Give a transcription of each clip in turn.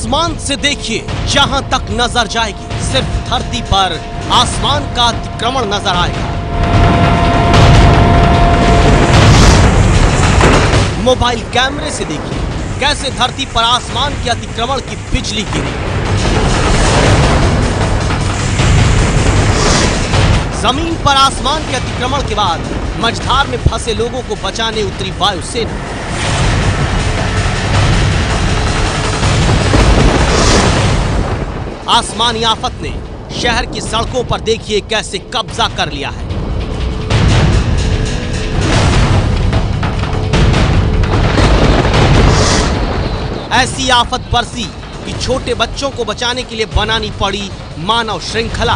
आसमान से देखिए, जहां तक नजर जाएगी सिर्फ धरती पर आसमान का अतिक्रमण नजर आएगा। मोबाइल कैमरे से देखिए कैसे धरती पर आसमान के अतिक्रमण की बिजली गिरी। जमीन पर आसमान के अतिक्रमण के बाद मझधार में फंसे लोगों को बचाने उतरी वायुसेना। आसमानी आफत ने शहर की सड़कों पर देखिए कैसे कब्जा कर लिया है। ऐसी आफत बरसी कि छोटे बच्चों को बचाने के लिए बनानी पड़ी मानव श्रृंखला।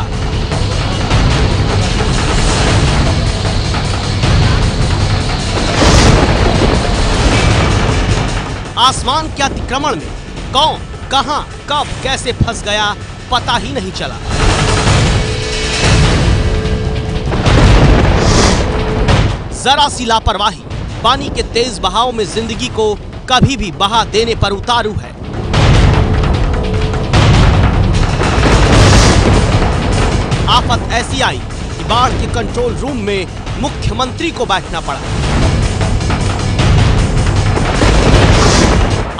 आसमान के अतिक्रमण में कौन, कहां, कब, कैसे फंस गया पता ही नहीं चला। जरा सी लापरवाही पानी के तेज बहाव में जिंदगी को कभी भी बहा देने पर उतारू है। आफत ऐसी आई कि बाढ़ के कंट्रोल रूम में मुख्यमंत्री को बैठना पड़ा।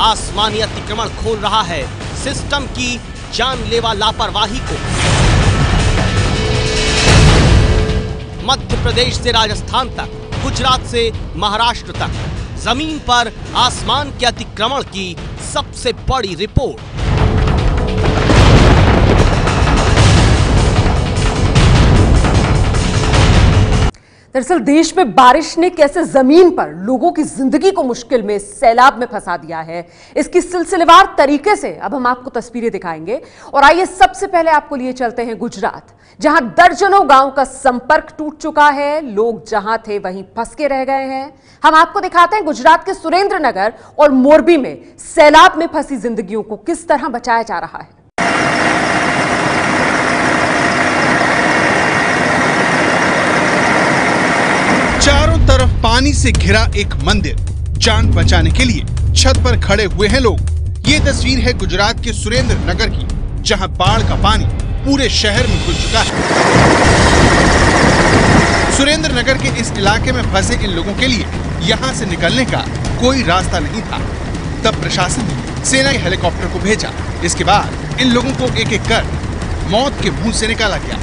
आसमानी अतिक्रमण खोल रहा है सिस्टम की जानलेवा लापरवाही को। मध्य प्रदेश से राजस्थान तक, गुजरात से महाराष्ट्र तक जमीन पर आसमान के अतिक्रमण की सबसे बड़ी रिपोर्ट। दरअसल देश में बारिश ने कैसे जमीन पर लोगों की जिंदगी को मुश्किल में, सैलाब में फंसा दिया है, इसकी सिलसिलेवार तरीके से अब हम आपको तस्वीरें दिखाएंगे। और आइए सबसे पहले आपको लिए चलते हैं गुजरात, जहां दर्जनों गांव का संपर्क टूट चुका है। लोग जहां थे वहीं फंस के रह गए हैं। हम आपको दिखाते हैं गुजरात के सुरेंद्रनगर और मोरबी में सैलाब में फंसी जिंदगियों को किस तरह बचाया जा रहा है। चारों तरफ पानी से घिरा एक मंदिर, जान बचाने के लिए छत पर खड़े हुए हैं लोग। ये तस्वीर है गुजरात के सुरेंद्रनगर की, जहां बाढ़ का पानी पूरे शहर में घुस चुका है। सुरेंद्रनगर के इस इलाके में फंसे इन लोगों के लिए यहां से निकलने का कोई रास्ता नहीं था। तब प्रशासन ने सेना के हेलीकॉप्टर को भेजा। इसके बाद इन लोगों को एक एक कर मौत के मुंह से निकाला गया।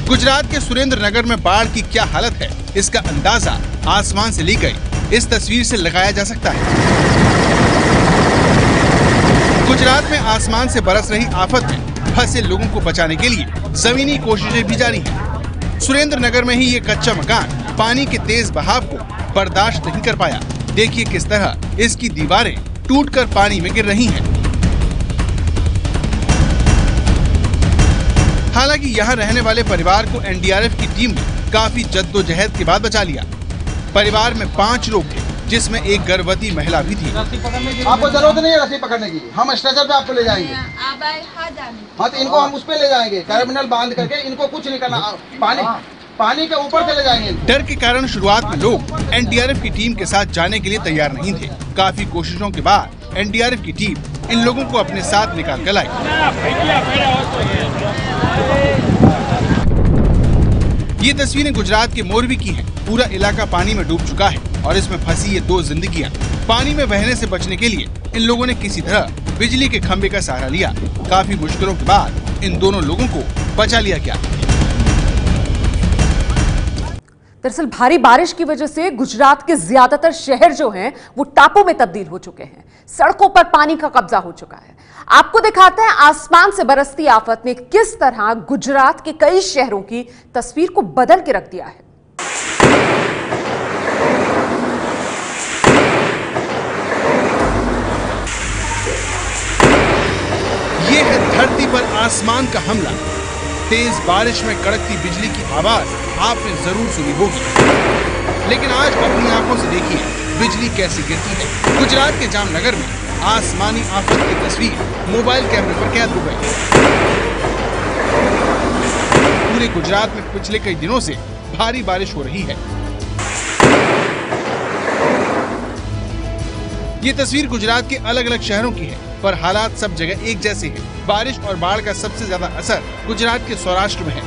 गुजरात के सुरेंद्रनगर में बाढ़ की क्या हालत है, इसका अंदाजा आसमान से ली गई इस तस्वीर से लगाया जा सकता है। गुजरात में आसमान से बरस रही आफत में फंसे लोगों को बचाने के लिए जमीनी कोशिशें भी जारी हैं। सुरेंद्रनगर में ही ये कच्चा मकान पानी के तेज बहाव को बर्दाश्त नहीं कर पाया। देखिए किस तरह इसकी दीवारें टूटकर पानी में गिर रही हैं। हालांकि यहाँ रहने वाले परिवार को एनडीआरएफ की टीम ने काफी जद्दोजहद के बाद बचा लिया। परिवार में 5 लोग थे, जिसमें एक गर्भवती महिला भी थी। आपको जरूरत नहीं है रस्सी पकड़ने की, हम स्ट्रेचर पे आपको ले जाएंगे। हाँ तो इनको हम उस पे ले जाएंगे, टर्मिनल बांध करके, इनको कुछ नहीं करना, पानी के ऊपर चले जाएंगे। डर के कारण शुरुआत में लोग एनडीआरएफ की टीम के साथ जाने के लिए तैयार नहीं थे। काफी कोशिशों के बाद एनडीआरएफ की टीम इन लोगों को अपने साथ निकाल कर लाई। ये तस्वीरें गुजरात के मोरबी की हैं। पूरा इलाका पानी में डूब चुका है और इसमें फंसी ये 2 जिंदगियां। पानी में बहने से बचने के लिए इन लोगों ने किसी तरह बिजली के खंभे का सहारा लिया। काफी मुश्किलों के बाद इन दोनों लोगों को बचा लिया गया। दरअसल भारी बारिश की वजह से गुजरात के ज्यादातर शहर जो हैं वो टापू में तब्दील हो चुके हैं। सड़कों पर पानी का कब्जा हो चुका है। आपको दिखाते हैं आसमान से बरसती आफत ने किस तरह गुजरात के कई शहरों की तस्वीर को बदल के रख दिया है। ये है धरती पर आसमान का हमला। तेज बारिश में कड़कती बिजली की आवाज आपने जरूर सुनी होगी, लेकिन आज अपनी आंखों से देखिए बिजली कैसी गिरती है। गुजरात के जामनगर में आसमानी आफत की तस्वीर मोबाइल कैमरे पर कैद हो गई। पूरे गुजरात में पिछले कई दिनों से भारी बारिश हो रही है। ये तस्वीर गुजरात के अलग अलग शहरों की है, पर हालात सब जगह एक जैसे हैं। बारिश और बाढ़ का सबसे ज्यादा असर गुजरात के सौराष्ट्र में है।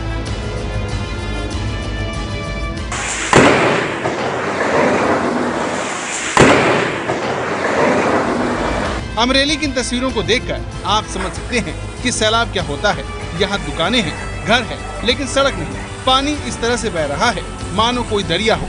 अमरेली की इन तस्वीरों को देखकर आप समझ सकते हैं कि सैलाब क्या होता है। यहाँ दुकानें हैं, घर है, लेकिन सड़क नहीं। पानी इस तरह से बह रहा है मानो कोई दरिया हो।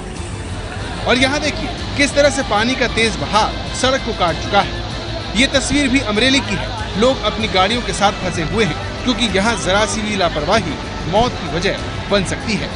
और यहाँ देखिए किस तरह से पानी का तेज बहाव सड़क को काट चुका है। ये तस्वीर भी अमरेली की है। लोग अपनी गाड़ियों के साथ फंसे हुए हैं, क्योंकि यहाँ जरा सी भी लापरवाही मौत की वजह बन सकती है।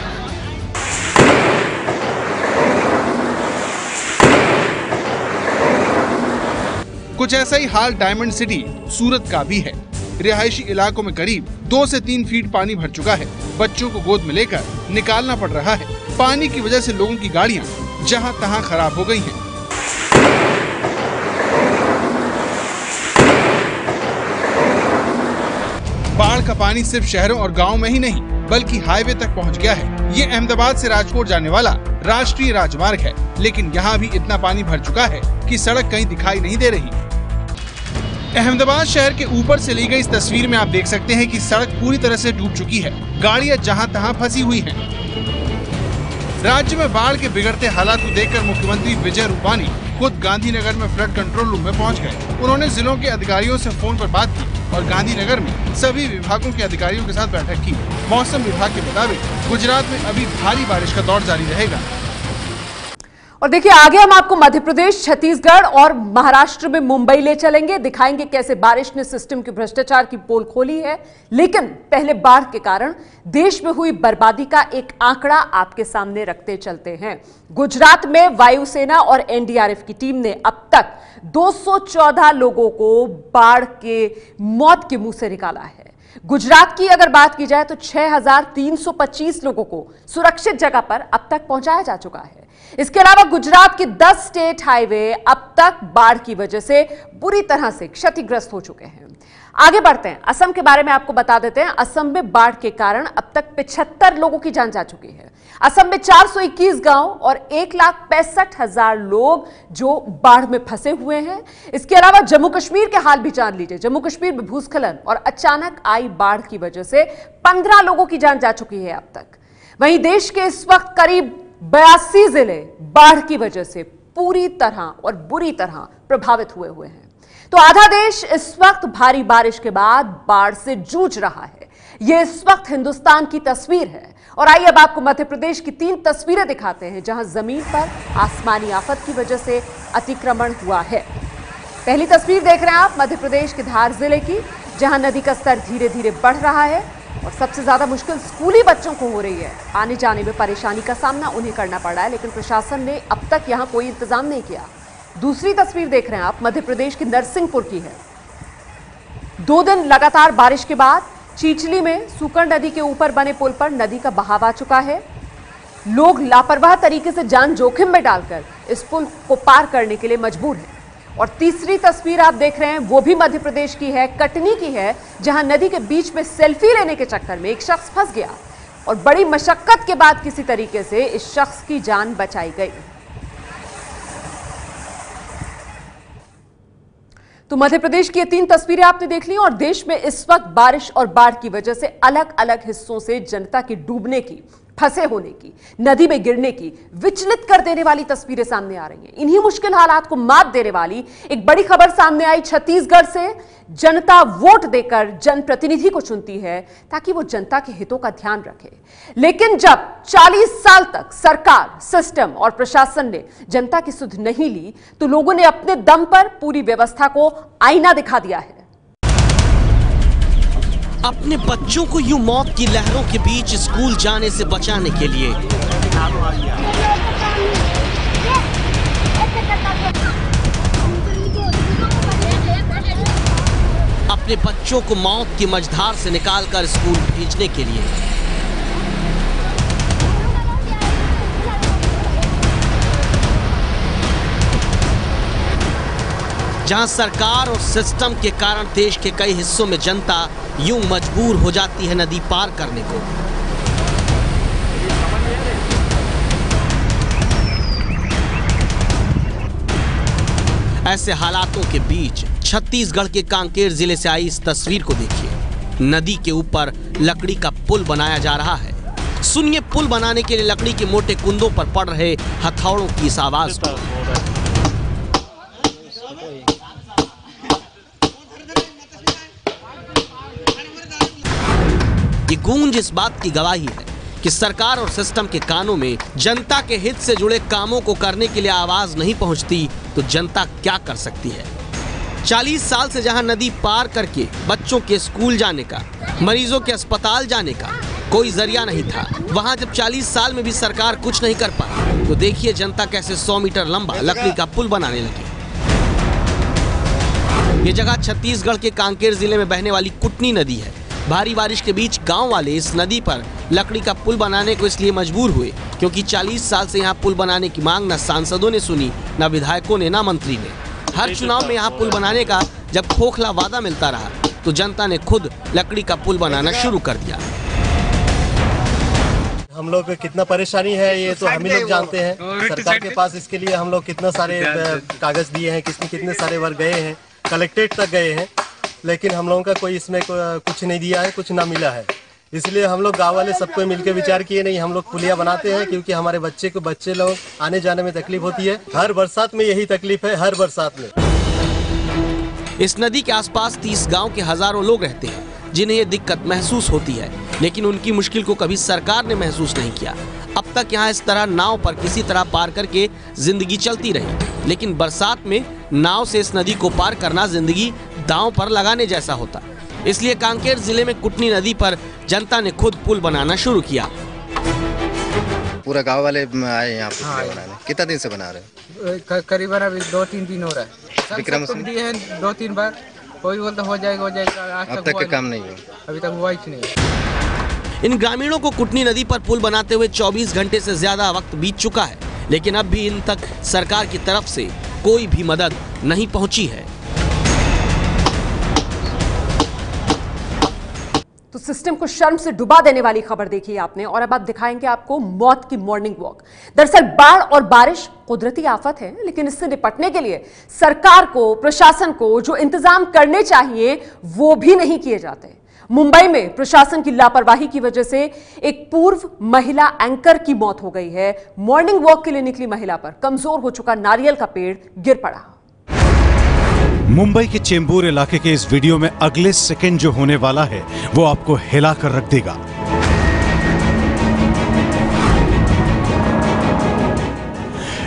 कुछ ऐसा ही हाल डायमंड सिटी सूरत का भी है। रिहायशी इलाकों में करीब 2 से 3 फीट पानी भर चुका है। बच्चों को गोद में लेकर निकालना पड़ रहा है। पानी की वजह से लोगों की गाड़ियां जहां तहां खराब हो गई हैं। बाढ़ का पानी सिर्फ शहरों और गांवों में ही नहीं, बल्कि हाईवे तक पहुंच गया है। ये अहमदाबाद से राजकोट जाने वाला राष्ट्रीय राजमार्ग है, लेकिन यहाँ भी इतना पानी भर चुका है कि सड़क कहीं दिखाई नहीं दे रही। अहमदाबाद शहर के ऊपर से ली गई इस तस्वीर में आप देख सकते हैं कि सड़क पूरी तरह से डूब चुकी है। गाड़ियां जहां तहां फंसी हुई हैं। राज्य में बाढ़ के बिगड़ते हालात को देखकर मुख्यमंत्री विजय रूपानी खुद गांधीनगर में फ्लड कंट्रोल रूम में पहुंच गए। उन्होंने जिलों के अधिकारियों से फोन पर बात की और गांधीनगर में सभी विभागों के अधिकारियों के साथ बैठक की। मौसम विभाग के मुताबिक गुजरात में अभी भारी बारिश का दौर जारी रहेगा। और देखिए आगे हम आपको मध्य प्रदेश, छत्तीसगढ़ और महाराष्ट्र में मुंबई ले चलेंगे, दिखाएंगे कैसे बारिश ने सिस्टम के भ्रष्टाचार की पोल खोली है। लेकिन पहले बाढ़ के कारण देश में हुई बर्बादी का एक आंकड़ा आपके सामने रखते चलते हैं। गुजरात में वायुसेना और एनडीआरएफ की टीम ने अब तक 214 लोगों को बाढ़ के मौत के मुंह से निकाला है। गुजरात की अगर बात की जाए तो 6,325 लोगों को सुरक्षित जगह पर अब तक पहुंचाया जा चुका है। इसके अलावा गुजरात के 10 स्टेट हाईवे अब तक बाढ़ की वजह से बुरी तरह से क्षतिग्रस्त हो चुके हैं। आगे बढ़ते हैं, असम के बारे में आपको बता देते हैं। असम में बाढ़ के कारण अब तक 75 लोगों की जान जा चुकी है। असम में 421 गांव और 1,65,000 लोग जो बाढ़ में फंसे हुए हैं। इसके अलावा जम्मू कश्मीर के हाल भी जान लीजिए। जम्मू कश्मीर में भूस्खलन और अचानक आई बाढ़ की वजह से 15 लोगों की जान जा चुकी है अब तक। वहीं देश के इस वक्त करीब 82 जिले बाढ़ की वजह से पूरी तरह और बुरी तरह प्रभावित हुए हैं। तो आधा देश इस वक्त भारी बारिश के बाद बाढ़ से जूझ रहा है। यह इस वक्त हिंदुस्तान की तस्वीर है। और आइए अब आपको मध्य प्रदेश की 3 तस्वीरें दिखाते हैं जहां जमीन पर आसमानी आफत की वजह से अतिक्रमण हुआ है। पहली तस्वीर देख रहे हैं आप मध्य प्रदेश के धार जिले की, जहां नदी का स्तर धीरे धीरे बढ़ रहा है और सबसे ज्यादा मुश्किल स्कूली बच्चों को हो रही है। आने जाने में परेशानी का सामना उन्हें करना पड़ रहा है, लेकिन प्रशासन ने अब तक यहां कोई इंतजाम नहीं किया। दूसरी तस्वीर देख रहे हैं आप मध्य प्रदेश की नरसिंहपुर की है। 2 दिन लगातार बारिश के बाद चीचली में सूकड़ नदी के ऊपर बने पुल पर नदी का बहाव आ चुका है। लोग लापरवाह तरीके से जान जोखिम में डालकर इस पुल को पार करने के लिए मजबूर हैं। और तीसरी तस्वीर आप देख रहे हैं वो भी मध्य प्रदेश की है, कटनी की है, जहां नदी के बीच में सेल्फी लेने के चक्कर में एक शख्स फंस गया और बड़ी मशक्कत के बाद किसी तरीके से इस शख्स की जान बचाई गई। तो मध्य प्रदेश की ये 3 तस्वीरें आपने देख ली और देश में इस वक्त बारिश और बाढ़ की वजह से अलग अलग हिस्सों से जनता के डूबने की, फंसे होने की, नदी में गिरने की, विचलित कर देने वाली तस्वीरें सामने आ रही हैं। इन्हीं मुश्किल हालात को मात देने वाली एक बड़ी खबर सामने आई छत्तीसगढ़ से। जनता वोट देकर जनप्रतिनिधि को चुनती है ताकि वो जनता के हितों का ध्यान रखे। लेकिन जब 40 साल तक सरकार, सिस्टम और प्रशासन ने जनता की सुध नहीं ली, तो लोगों ने अपने दम पर पूरी व्यवस्था को आईना दिखा दिया है। अपने बच्चों को यूं मौत की लहरों के बीच स्कूल जाने से बचाने के लिए अपने बच्चों को मौत की मझधार से निकालकर स्कूल भेजने के लिए जहां सरकार और सिस्टम के कारण देश के कई हिस्सों में जनता यूं मजबूर हो जाती है नदी पार करने को। ऐसे हालातों के बीच छत्तीसगढ़ के कांकेर जिले से आई इस तस्वीर को देखिए। नदी के ऊपर लकड़ी का पुल बनाया जा रहा है। सुनिए पुल बनाने के लिए लकड़ी के मोटे कुंदों पर पड़ रहे हथौड़ों की इस आवाज को। ये गूंज इस बात की गवाही है कि सरकार और सिस्टम के कानों में जनता के हित से जुड़े कामों को करने के लिए आवाज नहीं पहुंचती तो जनता क्या कर सकती है। 40 साल से जहां नदी पार करके बच्चों के स्कूल जाने का, मरीजों के अस्पताल जाने का कोई जरिया नहीं था, वहां जब 40 साल में भी सरकार कुछ नहीं कर पाई तो देखिए जनता कैसे 100 मीटर लंबा लकड़ी का पुल बनाने लगी। ये जगह छत्तीसगढ़ के कांकेर जिले में बहने वाली कुटनी नदी है। भारी बारिश के बीच गांव वाले इस नदी पर लकड़ी का पुल बनाने को इसलिए मजबूर हुए क्योंकि 40 साल से यहाँ पुल बनाने की मांग न सांसदों ने सुनी, न विधायकों ने, न मंत्री ने। हर चुनाव में यहाँ पुल बनाने का जब खोखला वादा मिलता रहा तो जनता ने खुद लकड़ी का पुल बनाना शुरू कर दिया। हम लोग कितना परेशानी है ये तो हम ही लोग जानते हैं। सरकार के पास इसके लिए हम लोग कितना सारे कागज दिए हैं, कितने सारे वर्ग गए हैं, कलेक्ट्रेट तक गए हैं, लेकिन हम लोगों का कोई इसमें कुछ नहीं दिया है, कुछ ना मिला है। इसलिए हम लोग गांव वाले सबको मिलकर विचार किए नहीं हम लोग पुलिया बनाते हैं क्योंकि हमारे बच्चे लोग आने जाने में तकलीफ होती है। हर बरसात में यही तकलीफ है, हर बरसात में। इस नदी के आसपास 30 गांव के हजारों लोग रहते हैं जिन्हें ये दिक्कत महसूस होती है, लेकिन उनकी मुश्किल को कभी सरकार ने महसूस नहीं किया। अब तक यहाँ इस तरह नाव पर किसी तरह पार करके जिंदगी चलती रही, लेकिन बरसात में नाव से इस नदी को पार करना जिंदगी दांव पर लगाने जैसा होता। इसलिए कांकेर जिले में कुटनी नदी पर जनता ने खुद पुल बनाना शुरू किया। पूरा गांव वाले आए यहाँ पुल बनाने। कितना दिन से बना रहे हैं? करीबन अभी 2-3 दिन हो रहा है। विक्रम दिए हैं 2-3 बार, कोई बोलता हो जाएगा। अब तक के काम नहीं हुआ, अभी तक हुआ ही नहीं। इन ग्रामीणों को कुटनी नदी पर पुल बनाते हुए 24 घंटे से ज्यादा वक्त बीत चुका है, लेकिन अब भी इन तक सरकार की तरफ से कोई भी मदद नहीं पहुंची है। तो सिस्टम को शर्म से डुबा देने वाली खबर देखी आपने, और अब आप दिखाएंगे आपको मौत की मॉर्निंग वॉक। दरअसल बाढ़ और बारिश कुदरती आफत है, लेकिन इससे निपटने के लिए सरकार को, प्रशासन को जो इंतजाम करने चाहिए वो भी नहीं किए जाते। मुंबई में प्रशासन की लापरवाही की वजह से एक पूर्व महिला एंकर की मौत हो गई है। मॉर्निंग वॉक के लिए निकली महिला पर कमजोर हो चुका नारियल का पेड़ गिर पड़ा। मुंबई के चेंबूर इलाके के इस वीडियो में अगले सेकंड जो होने वाला है वो आपको हिलाकर रख देगा।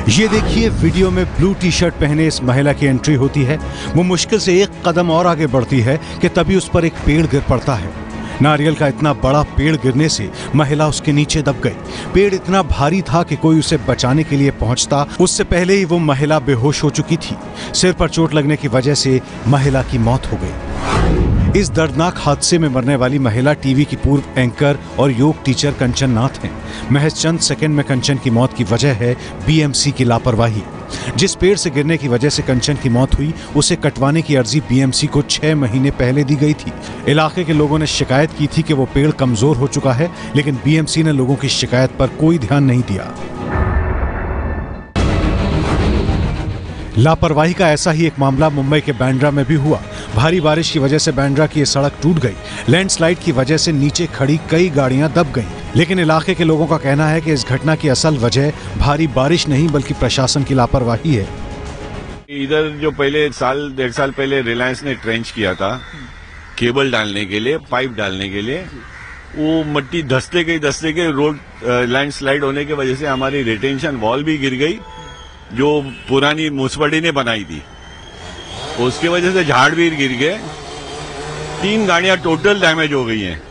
ये देखिए, वीडियो में ब्लू टी शर्ट पहने इस महिला की एंट्री होती है। वो मुश्किल से एक कदम और आगे बढ़ती है कि तभी उस पर एक पेड़ गिर पड़ता है। नारियल का इतना बड़ा पेड़ गिरने से महिला उसके नीचे दब गई। पेड़ इतना भारी था कि कोई उसे बचाने के लिए पहुंचता उससे पहले ही वो महिला बेहोश हो चुकी थी। सिर पर चोट लगने की वजह से महिला की मौत हो गई। इस दर्दनाक हादसे में मरने वाली महिला टीवी की पूर्व एंकर और योग टीचर कंचन नाथ हैं। महज चंद सेकंड में कंचन की मौत की वजह है बीएमसी की लापरवाही। जिस पेड़ से गिरने की वजह से कंचन की मौत हुई उसे कटवाने की अर्जी बीएमसी को 6 महीने पहले दी गई थी। इलाके के लोगों ने शिकायत की थी कि वो पेड़ कमजोर हो चुका है, लेकिन बीएमसी ने लोगों की शिकायत पर कोई ध्यान नहीं दिया। लापरवाही का ऐसा ही एक मामला मुंबई के बांद्रा में भी हुआ। भारी बारिश की वजह से बांद्रा की ये सड़क टूट गई। लैंडस्लाइड की वजह से नीचे खड़ी कई गाड़ियां दब गईं। लेकिन इलाके के लोगों का कहना है कि इस घटना की असल वजह भारी बारिश नहीं बल्कि प्रशासन की लापरवाही है। इधर जो पहले 1.5 साल पहले रिलायंस ने ट्रेंच किया था केबल डालने के लिए, पाइप डालने के लिए, वो मिट्टी धंसते गई रोड लैंडस्लाइड होने की वजह से हमारी रिटेंशन वॉल भी गिर गई जो पुरानी म्युनिसिपैलिटी ने बनाई थी। उसकी वजह से झाड़ भी गिर गए। 3 गाड़ियां टोटल डैमेज हो गई हैं।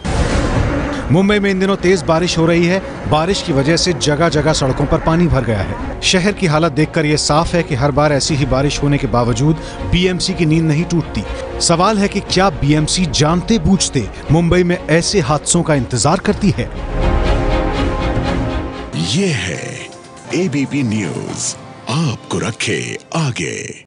मुंबई में इन दिनों तेज बारिश हो रही है। बारिश की वजह से जगह जगह सड़कों पर पानी भर गया है। शहर की हालत देखकर यह साफ है कि हर बार ऐसी ही बारिश होने के बावजूद बीएमसी की नींद नहीं टूटती। सवाल है कि क्या बीएमसी जानते बूझते मुंबई में ऐसे हादसों का इंतजार करती है? ये है एबीपी न्यूज, आपको रखे आगे।